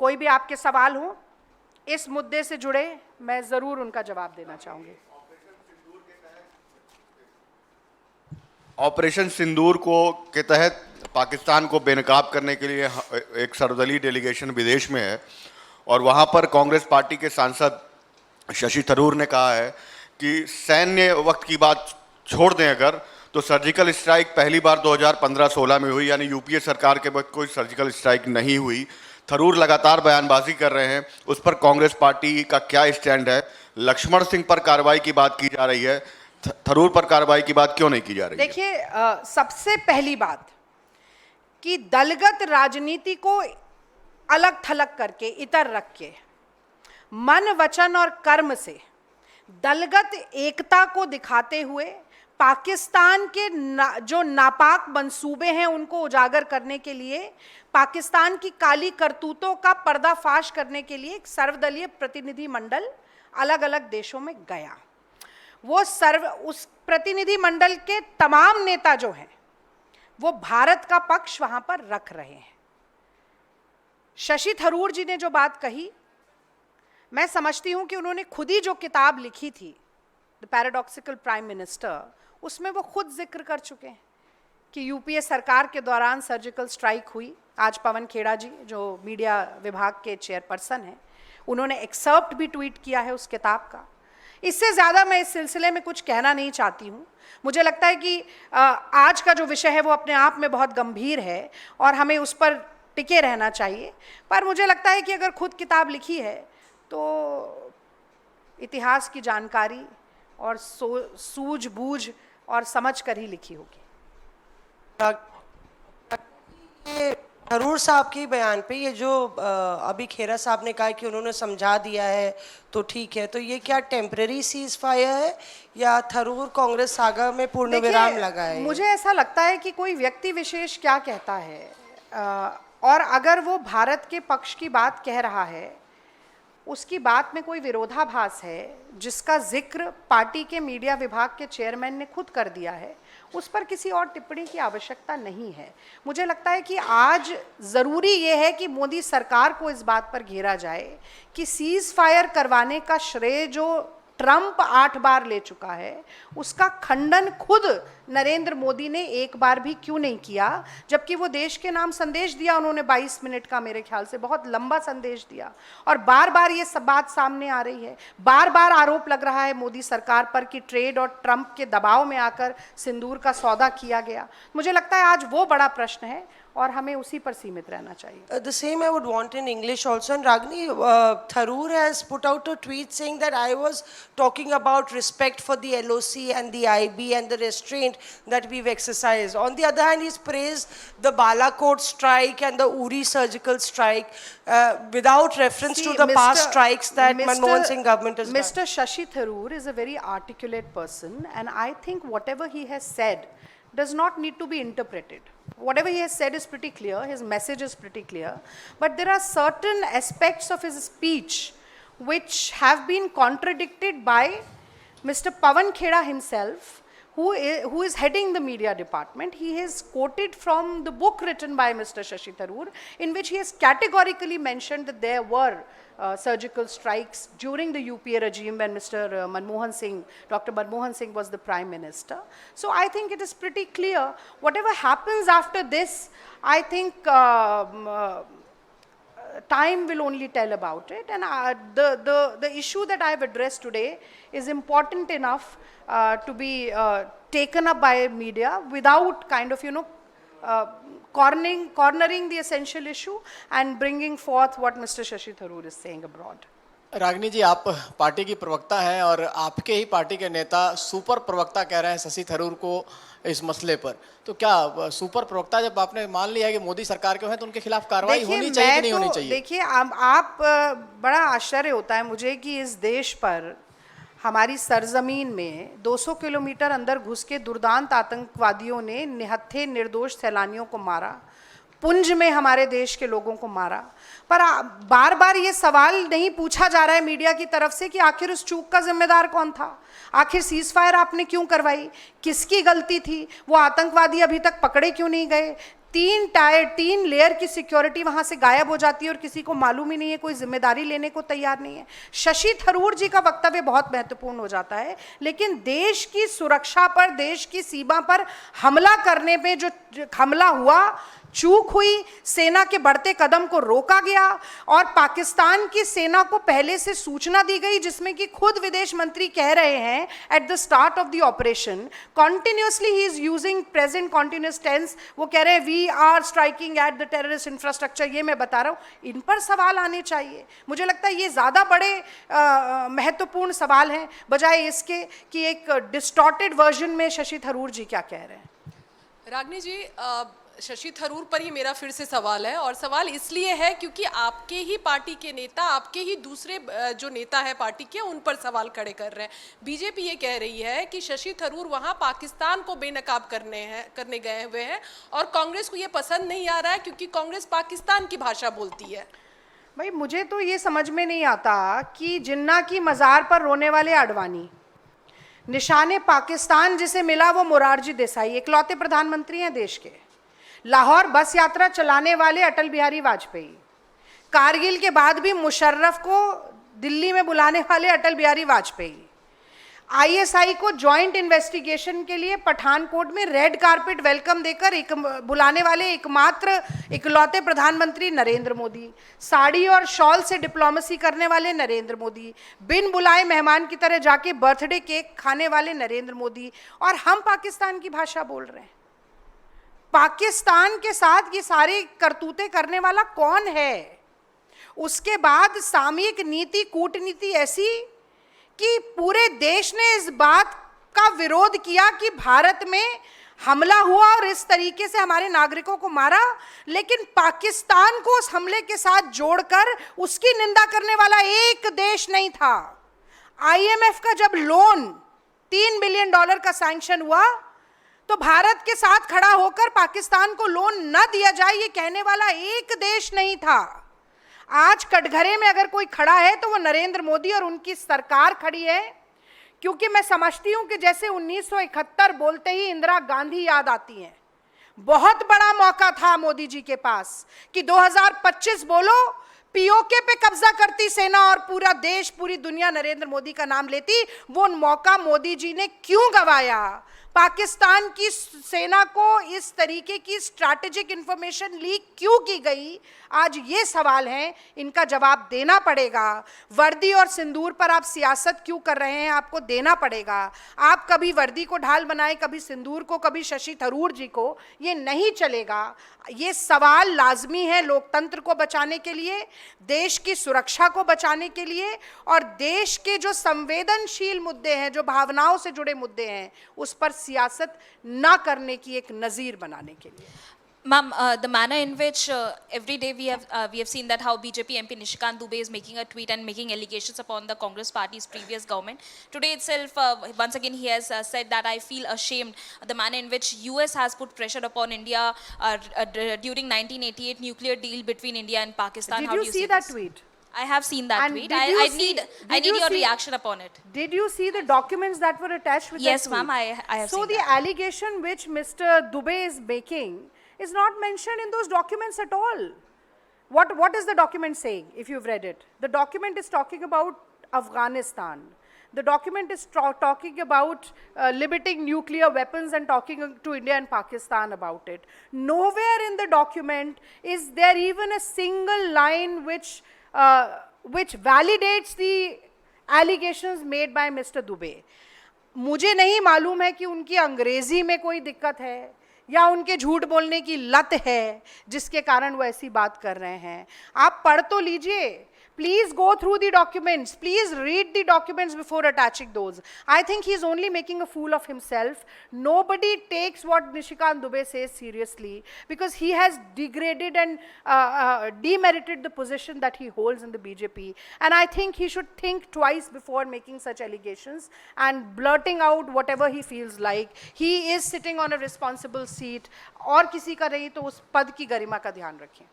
कोई भी आपके सवाल हो इस मुद्दे से जुड़े, मैं जरूर उनका जवाब देना चाहूंगी। ऑपरेशन सिंदूर के तहत पाकिस्तान को बेनकाब करने के लिए एक सर्वदलीय डेलीगेशन विदेश में है और वहां पर कांग्रेस पार्टी के सांसद शशि थरूर ने कहा है कि सैन्य वक्त की बात छोड़ दें अगर, तो सर्जिकल स्ट्राइक पहली बार 2015-16 में हुई, यानी यूपीए सरकार के वक्त कोई सर्जिकल स्ट्राइक नहीं हुई। थरूर लगातार बयानबाजी कर रहे हैं, उस पर कांग्रेस पार्टी का क्या स्टैंड है? लक्ष्मण सिंह पर कार्रवाई की बात की जा रही है, थरूर पर कार्रवाई की बात क्यों नहीं की जा रही है? देखिए, सबसे पहली बात कि दलगत राजनीति को अलग थलग करके, इतर रख के, मन वचन और कर्म से दलगत एकता को दिखाते हुए पाकिस्तान के जो नापाक मंसूबे हैं उनको उजागर करने के लिए, पाकिस्तान की काली करतूतों का पर्दाफाश करने के लिए एक सर्वदलीय प्रतिनिधि मंडल अलग अलग देशों में गया। उस प्रतिनिधि मंडल के तमाम नेता जो हैं वो भारत का पक्ष वहां पर रख रहे हैं। शशि थरूर जी ने जो बात कही, मैं समझती हूं कि उन्होंने खुद ही जो किताब लिखी थी द पैराडॉक्सिकल प्राइम मिनिस्टर, उसमें वो खुद जिक्र कर चुके हैं कि यूपीए सरकार के दौरान सर्जिकल स्ट्राइक हुई। आज पवन खेड़ा जी जो मीडिया विभाग के चेयरपर्सन हैं, उन्होंने एक्सर्प्ट भी ट्वीट किया है उस किताब का। इससे ज़्यादा मैं इस सिलसिले में कुछ कहना नहीं चाहती हूँ। मुझे लगता है कि आज का जो विषय है वो अपने आप में बहुत गंभीर है और हमें उस पर टिके रहना चाहिए, पर मुझे लगता है कि अगर खुद किताब लिखी है तो इतिहास की जानकारी और सूझबूझ और समझ कर ही लिखी होगी। थरूर साहब के बयान पे ये जो अभी खेरा साहब ने कहा कि उन्होंने समझा दिया है तो ठीक है, तो ये क्या टेम्पररी सीज फायर है या थरूर कांग्रेस सागा में पूर्ण विराम लगा है? मुझे ऐसा लगता है कि कोई व्यक्ति विशेष क्या कहता है, और अगर वो भारत के पक्ष की बात कह रहा है, उसकी बात में कोई विरोधाभास है जिसका जिक्र पार्टी के मीडिया विभाग के चेयरमैन ने खुद कर दिया है, उस पर किसी और टिप्पणी की आवश्यकता नहीं है। मुझे लगता है कि आज ज़रूरी ये है कि मोदी सरकार को इस बात पर घेरा जाए कि सीज़ फायर करवाने का श्रेय जो ट्रंप 8 बार ले चुका है, उसका खंडन खुद नरेंद्र मोदी ने एक बार भी क्यों नहीं किया, जबकि वो देश के नाम संदेश दिया उन्होंने 22 मिनट का, मेरे ख्याल से बहुत लंबा संदेश दिया, और बार बार ये सब बात सामने आ रही है। बार बार आरोप लग रहा है मोदी सरकार पर कि ट्रेड और ट्रंप के दबाव में आकर सिंदूर का सौदा किया गया। मुझे लगता है आज वो बड़ा प्रश्न है और हमें उसी पर सीमित रहना चाहिए। The same I would want in English also. And Ragini, Tharoor has put out a tweet saying that I was talking about respect for the LOC and the IB and the restraint that we've exercised. On the other hand, he's praised the Balakot strike and the Uri surgical strike without reference to the past strikes that Manmohan Singh government has done. Mr. Shashi Tharoor is a very articulate person, and I think whatever he has said does not need to be interpreted. Whatever he has said is pretty clear, his message is pretty clear, but there are certain aspects of his speech which have been contradicted by Mr. Pawan Kheda himself, who is heading the media department. He has quoted from the book written by Mr. Shashi Tharoor, in which he has categorically mentioned that there were surgical strikes during the UPA regime when Mr. Manmohan Singh, Dr. Manmohan Singh was the Prime Minister. So I think it is pretty clear. Whatever happens after this, I think time will only tell about it. And the issue that I have addressed today is important enough to be taken up by media without kind of, cornering the essential issue and bringing forth what Mr. Shashi Tharoor is saying abroad. Ragini जी, आप party की प्रवक्ता हैं और आपके ही party के नेता super प्रवक्ता कह रहे हैं शशि थरूर को इस मसले पर, तो क्या सुपर प्रवक्ता जब आपने मान लिया है कि मोदी सरकार के हैं तो उनके खिलाफ कार्रवाई होनी चाहिए कि नहीं होनी चाहिए? देखिए, आप बड़ा आश्चर्य होता है मुझे कि इस देश पर, हमारी सरजमीन में 200 किलोमीटर अंदर घुस के दुर्दांत आतंकवादियों ने निहत्थे निर्दोष सैलानियों को मारा, पुंज में हमारे देश के लोगों को मारा, पर बार बार ये सवाल नहीं पूछा जा रहा है मीडिया की तरफ से कि आखिर उस चूक का जिम्मेदार कौन था, आखिर सीज फायर आपने क्यों करवाई, किसकी गलती थी, वो आतंकवादी अभी तक पकड़े क्यों नहीं गए, तीन लेयर की सिक्योरिटी वहां से गायब हो जाती है और किसी को मालूम ही नहीं है, कोई जिम्मेदारी लेने को तैयार नहीं है। शशि थरूर जी का वक्तव्य बहुत महत्वपूर्ण हो जाता है, लेकिन देश की सुरक्षा पर, देश की सीमा पर हमला करने में जो हमला हुआ, चूक हुई, सेना के बढ़ते कदम को रोका गया और पाकिस्तान की सेना को पहले से सूचना दी गई, जिसमें कि खुद विदेश मंत्री कह रहे हैं at the start of the operation, continuously he is using present continuous tense, वो कह रहे हैं we are striking at the terrorist infrastructure. ये मैं बता रहा हूं, इन पर सवाल आने चाहिए। मुझे लगता है ये ज्यादा बड़े महत्वपूर्ण सवाल हैं बजाय इसके कि एक डिस्टॉर्टेड वर्जन में शशि थरूर जी क्या कह रहे हैं। रागनी जी, शशि थरूर पर ही मेरा फिर से सवाल है, और सवाल इसलिए है क्योंकि आपके ही पार्टी के नेता, आपके ही दूसरे जो नेता है पार्टी के, उन पर सवाल खड़े कर रहे हैं। बीजेपी ये कह रही है कि शशि थरूर वहां पाकिस्तान को बेनकाब करने गए हुए हैं और कांग्रेस को ये पसंद नहीं आ रहा है क्योंकि कांग्रेस पाकिस्तान की भाषा बोलती है। भाई मुझे तो ये समझ में नहीं आता कि जिन्ना की मज़ार पर रोने वाले आडवाणी, निशाने पाकिस्तान जिसे मिला वो मोरारजी देसाई, इकलौते प्रधानमंत्री हैं देश के। लाहौर बस यात्रा चलाने वाले अटल बिहारी वाजपेयी, कारगिल के बाद भी मुशर्रफ को दिल्ली में बुलाने वाले अटल बिहारी वाजपेयी, आईएसआई को जॉइंट इन्वेस्टिगेशन के लिए पठानकोट में रेड कारपेट वेलकम देकर बुलाने वाले एकमात्र इकलौते प्रधानमंत्री नरेंद्र मोदी, साड़ी और शॉल से डिप्लोमेसी करने वाले नरेंद्र मोदी, बिन बुलाए मेहमान की तरह जाके बर्थडे केक खाने वाले नरेंद्र मोदी, और हम पाकिस्तान की भाषा बोल रहे हैं। पाकिस्तान के साथ ये सारी करतूतें करने वाला कौन है? उसके बाद सामयिक नीति, कूटनीति ऐसी कि पूरे देश ने इस बात का विरोध किया कि भारत में हमला हुआ और इस तरीके से हमारे नागरिकों को मारा, लेकिन पाकिस्तान को उस हमले के साथ जोड़कर उसकी निंदा करने वाला एक देश नहीं था। आईएमएफ का जब लोन $3 बिलियन का सैंक्शन हुआ तो भारत के साथ खड़ा होकर पाकिस्तान को लोन न दिया जाए ये कहने वाला एक देश नहीं था। आज कटघरे में अगर कोई खड़ा है तो वो नरेंद्र मोदी और उनकी सरकार खड़ी है, क्योंकि मैं समझती हूं कि जैसे 1971 बोलते ही इंदिरा गांधी याद आती हैं। बहुत बड़ा मौका था मोदी जी के पास कि 2025 बोलो, पीओके पे कब्जा करती सेना और पूरा देश, पूरी दुनिया नरेंद्र मोदी का नाम लेती। वो मौका मोदी जी ने क्यों गंवाया? पाकिस्तान की सेना को इस तरीके की स्ट्रैटेजिक इंफॉर्मेशन लीक क्यों की गई? आज ये सवाल हैं, इनका जवाब देना पड़ेगा। वर्दी और सिंदूर पर आप सियासत क्यों कर रहे हैं? आपको देना पड़ेगा। आप कभी वर्दी को ढाल बनाए, कभी सिंदूर को, कभी शशि थरूर जी को, ये नहीं चलेगा। ये सवाल लाजमी है लोकतंत्र को बचाने के लिए, देश की सुरक्षा को बचाने के लिए, और देश के जो संवेदनशील मुद्दे हैं, जो भावनाओं से जुड़े मुद्दे हैं, उस पर सियासत ना करने की एक नज़ीर बनाने के लिए। Ma'am, the manner in which every day we have seen that how BJP MP Nishikant Dubey is making a tweet and making allegations upon the Congress party's previous government. Today itself, once again he has said that I feel ashamed the manner in which US has put pressure upon India during 1988 nuclear deal between India and Pakistan. Did How you do you see see that this? tweet? I have seen that And tweet. did you I see- need did you your see- reaction upon it. Did you see the documents that were attached with Yes, that tweet? ma'am, I have So seen the that. allegation which Mr. Dubey is making is not mentioned in those documents at all. What is the document saying, if you've read it? The document is talking about Afghanistan. The document is talking about limiting nuclear weapons and talking to India and Pakistan about it. Nowhere in the document is there even a single line which validates the allegations made by Mr. Dubey. मुझे नहीं मालूम है कि उनकी अंग्रेजी में कोई दिक्कत है या उनके झूठ बोलने की लत है जिसके कारण वो ऐसी बात कर रहे हैं। आप पढ़ तो लीजिए, please go through the documents, please read the documents before attaching those. I think he's only making a fool of himself. Nobody takes what Nishikant Dubey says seriously because he has degraded and demerited the position that he holds in the BJP. And I think he should think twice before making such allegations and blurting out whatever he feels like. He is sitting on a responsible seat. और किसी का नहीं तो उस पद की गरिमा का ध्यान रखें।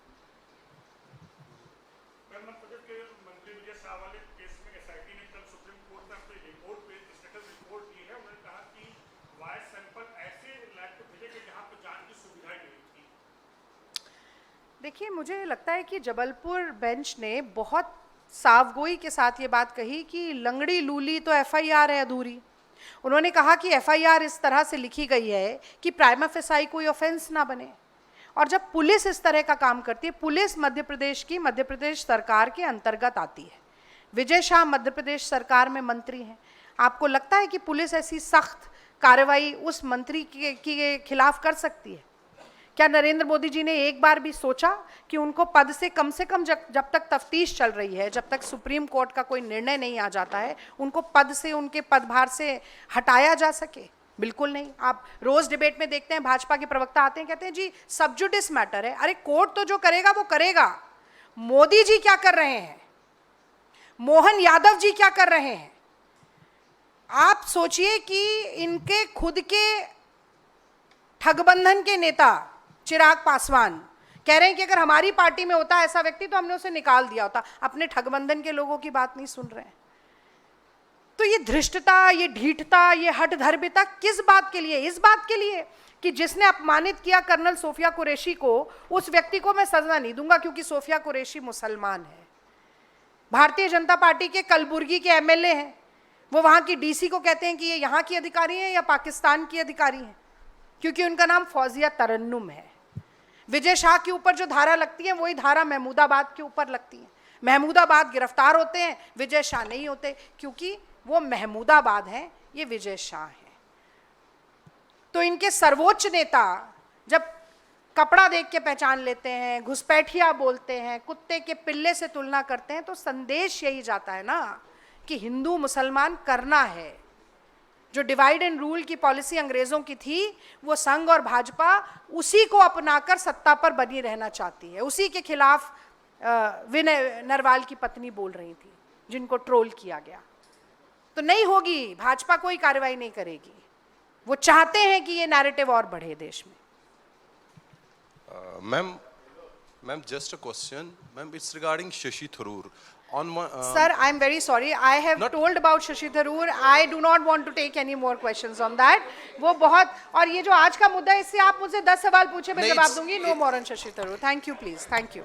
देखिए, मुझे लगता है कि जबलपुर बेंच ने बहुत साफगोई के साथ ये बात कही कि लंगड़ी लूली तो एफआईआर है अधूरी। उन्होंने कहा कि एफआईआर इस तरह से लिखी गई है कि प्राइमा फेसाई कोई ऑफेंस ना बने। और जब पुलिस इस तरह का काम करती है, पुलिस मध्य प्रदेश की मध्य प्रदेश सरकार के अंतर्गत आती है। विजय शाह मध्य प्रदेश सरकार में मंत्री हैं। आपको लगता है कि पुलिस ऐसी सख्त कार्रवाई उस मंत्री के खिलाफ कर सकती है? क्या नरेंद्र मोदी जी ने एक बार भी सोचा कि उनको पद से कम जब तक तफ्तीश चल रही है, जब तक सुप्रीम कोर्ट का कोई निर्णय नहीं आ जाता है, उनको पद से, उनके पदभार से हटाया जा सके? बिल्कुल नहीं। आप रोज डिबेट में देखते हैं, भाजपा के प्रवक्ता आते हैं, कहते हैं जी सब जुडिस मैटर है। अरे कोर्ट तो जो करेगा वो करेगा। मोदी जी क्या कर रहे हैं, मोहन यादव जी क्या कर रहे हैं? आप सोचिए कि इनके खुद के ठगबंधन के नेता चिराग पासवान कह रहे हैं कि अगर हमारी पार्टी में होता ऐसा व्यक्ति तो हमने उसे निकाल दिया होता। अपने ठगबंधन के लोगों की बात नहीं सुन रहे हैं। तो ये धृष्टता, ये ढीठता, ये हठधर्मिता किस बात के लिए? इस बात के लिए कि जिसने अपमानित किया कर्नल सोफिया कुरैशी को, उस व्यक्ति को मैं सजा नहीं दूंगा क्योंकि सोफिया कुरैशी मुसलमान है। भारतीय जनता पार्टी के कलबुर्गी के एमएलए हैं, वो वहां की डीसी को कहते हैं कि ये यहाँ की अधिकारी हैं या पाकिस्तान की अधिकारी हैं, क्योंकि उनका नाम फौजिया तरन्नुम है। विजय शाह के ऊपर जो धारा लगती है वही धारा महमूदाबाद के ऊपर लगती है। महमूदाबाद गिरफ्तार होते हैं, विजय शाह नहीं होते, क्योंकि वो महमूदाबाद हैं, ये विजय शाह हैं। तो इनके सर्वोच्च नेता जब कपड़ा देख के पहचान लेते हैं, घुसपैठिया बोलते हैं, कुत्ते के पिल्ले से तुलना करते हैं, तो संदेश यही जाता है ना कि हिंदू मुसलमान करना है। जो डिवाइड एंड रूल की पॉलिसी अंग्रेजों की थी, वो संघ और भाजपा उसी को अपनाकर सत्ता पर बनी रहना चाहती है। उसी के खिलाफ विनय नरवाल की पत्नी बोल रही थी, जिनको ट्रोल किया गया। तो नहीं होगी, भाजपा कोई कार्रवाई नहीं करेगी। वो चाहते हैं कि ये नैरेटिव और बढ़े देश में। Ma'am, just a question. Ma'am, it's regarding Shashi Tharoor. On my, Sir, I am very sorry. I have told about Shashi Tharoor. I do not want to take any more questions on that. वो बहुत, और ये जो आज का मुद्दा है, इससे आप मुझसे 10 सवाल पूछे, मैं नहीं, जवाब दूंगी। No more on Shashi Tharoor. Thank you, please. Thank you.